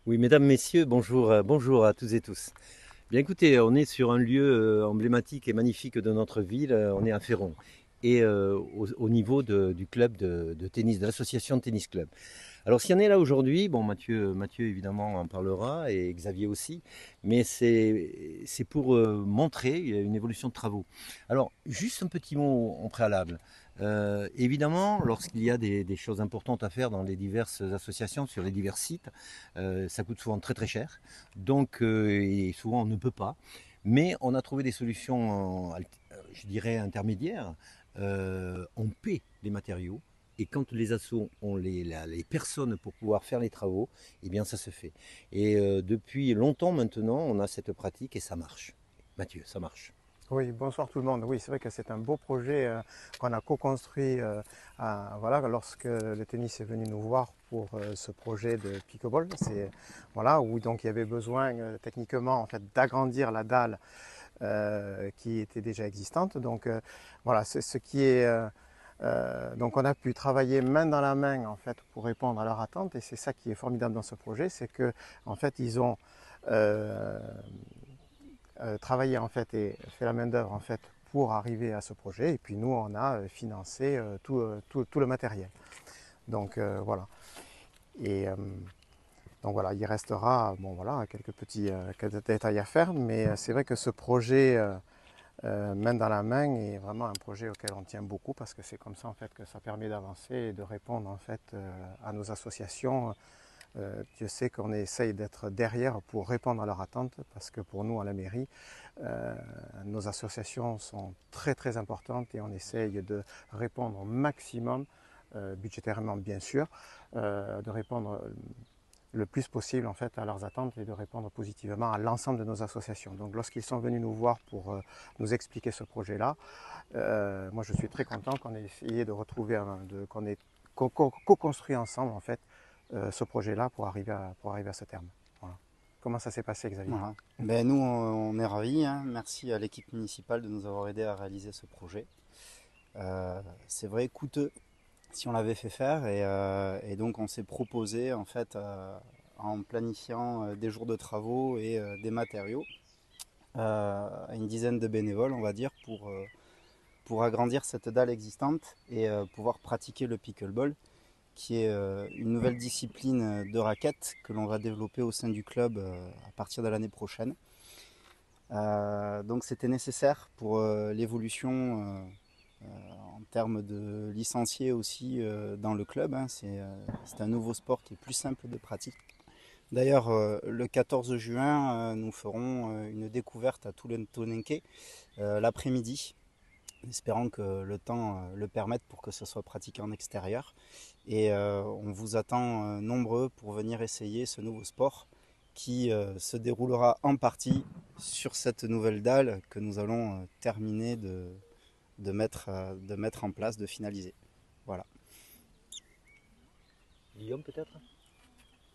Oui, mesdames, messieurs, bonjour, bonjour à tous et tous. Bien écoutez, on est sur un lieu emblématique et magnifique de notre ville, on est à Féron, et au niveau du club de tennis, de l'association de tennis club. Alors si on est là aujourd'hui, bon Mathieu évidemment en parlera et Xavier aussi, mais c'est pour montrer une évolution de travaux. Alors juste un petit mot en préalable. Évidemment, lorsqu'il y a des choses importantes à faire dans les diverses associations, sur les divers sites, ça coûte souvent très très cher. Donc et souvent on ne peut pas. Mais on a trouvé des solutions, je dirais, intermédiaires. On paie les matériaux et quand les assos ont les personnes pour pouvoir faire les travaux, eh bien ça se fait. Et depuis longtemps maintenant, on a cette pratique et ça marche. Mathieu, ça marche. Oui, bonsoir tout le monde. Oui, c'est vrai que c'est un beau projet qu'on a co-construit voilà, lorsque le tennis est venu nous voir pour ce projet de pickleball. C'est voilà, où donc il y avait besoin techniquement en fait, d'agrandir la dalle qui était déjà existante. Donc voilà, c'est ce qui est donc on a pu travailler main dans la main en fait pour répondre à leurs attentes et c'est ça qui est formidable dans ce projet, c'est que en fait ils ont euh, travaillé en fait et fait la main d'œuvre en fait pour arriver à ce projet et puis nous on a financé tout le matériel. Donc voilà. Et donc voilà, il restera bon voilà quelques petits quelques détails à faire, mais c'est vrai que ce projet main dans la main est vraiment un projet auquel on tient beaucoup parce que c'est comme ça en fait que ça permet d'avancer et de répondre en fait à nos associations. Dieu sait qu'on essaye d'être derrière pour répondre à leurs attentes parce que pour nous à la mairie, nos associations sont très très importantes et on essaye de répondre au maximum, budgétairement bien sûr, de répondre le plus possible en fait à leurs attentes et de répondre positivement à l'ensemble de nos associations. Donc lorsqu'ils sont venus nous voir pour nous expliquer ce projet-là, moi je suis très content qu'on ait essayé de retrouver, qu'on ait co-construit ensemble en fait ce projet-là pour arriver à ce terme. Voilà. Comment ça s'est passé, Xavier? Voilà. Ben, nous, on est ravis, hein. Merci à l'équipe municipale de nous avoir aidés à réaliser ce projet. C'est vrai coûteux si on l'avait fait faire et donc on s'est proposé en fait en planifiant des jours de travaux et des matériaux à une dizaine de bénévoles, on va dire, pour agrandir cette dalle existante et pouvoir pratiquer le pickleball, qui est une nouvelle discipline de raquette que l'on va développer au sein du club à partir de l'année prochaine. Donc c'était nécessaire pour l'évolution en termes de licenciés aussi dans le club, hein. C'est un nouveau sport qui est plus simple de pratique. D'ailleurs, le 14 juin, nous ferons une découverte à Toulentonenke l'après-midi, espérant que le temps le permette pour que ce soit pratiqué en extérieur. Et on vous attend nombreux pour venir essayer ce nouveau sport qui se déroulera en partie sur cette nouvelle dalle que nous allons terminer de mettre en place, de finaliser. Voilà. Guillaume peut-être,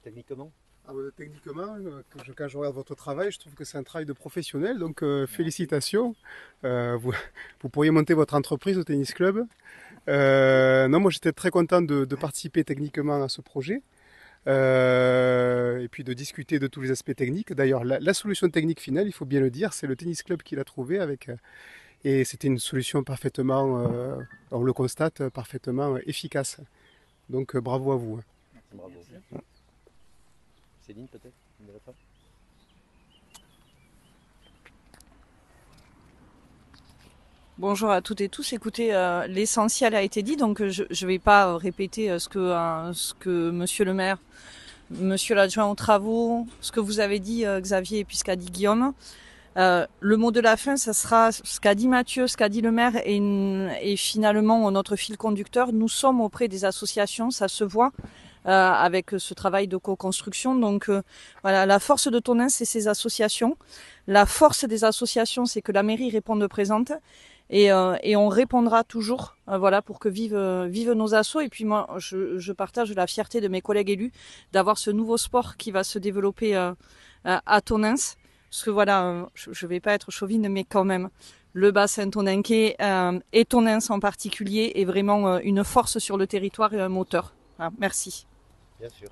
techniquement. Ah, techniquement, quand je regarde votre travail, je trouve que c'est un travail de professionnel, donc félicitations. Vous pourriez monter votre entreprise au tennis club. Non, moi j'étais très content de participer techniquement à ce projet et puis de discuter de tous les aspects techniques. D'ailleurs, la solution technique finale, il faut bien le dire, c'est le tennis club qui l'a trouvée avec, et c'était une solution parfaitement, on le constate, parfaitement efficace. Donc bravo à vous. Bravo. Céline peut-être, une dernière fois. Bonjour à toutes et tous. Écoutez, l'essentiel a été dit, donc je ne vais pas répéter ce que Monsieur le maire, Monsieur l'adjoint aux travaux, ce que vous avez dit Xavier et puis ce qu'a dit Guillaume. Le mot de la fin, ça sera ce qu'a dit Mathieu, ce qu'a dit le maire et finalement notre fil conducteur. Nous sommes auprès des associations, ça se voit avec ce travail de co-construction. Donc voilà, la force de Tonneins, c'est ces associations. La force des associations, c'est que la mairie réponde présente. Et on répondra toujours, voilà, pour que vivent nos assos. Et puis moi, je partage la fierté de mes collègues élus d'avoir ce nouveau sport qui va se développer à Tonneins. Parce que voilà, je vais pas être chauvine, mais quand même, le bassin tonninquais et Tonneins en particulier est vraiment une force sur le territoire et un moteur. Voilà, merci. Bien sûr.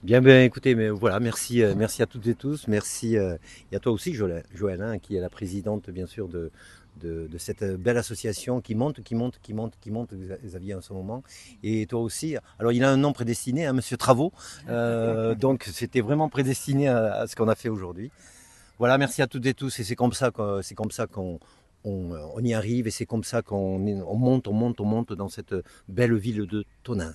Bien, ben, écoutez, mais voilà, merci, merci à toutes et tous. Merci et à toi aussi, Joël, hein, qui est la présidente, bien sûr, de cette belle association qui monte, Xavier, en ce moment. Et toi aussi. Alors, il a un nom prédestiné, hein, Monsieur Travaux. Donc, c'était vraiment prédestiné à ce qu'on a fait aujourd'hui. Voilà, merci à toutes et tous. Et c'est comme ça qu'on y arrive. Et c'est comme ça qu'on monte dans cette belle ville de Tonins.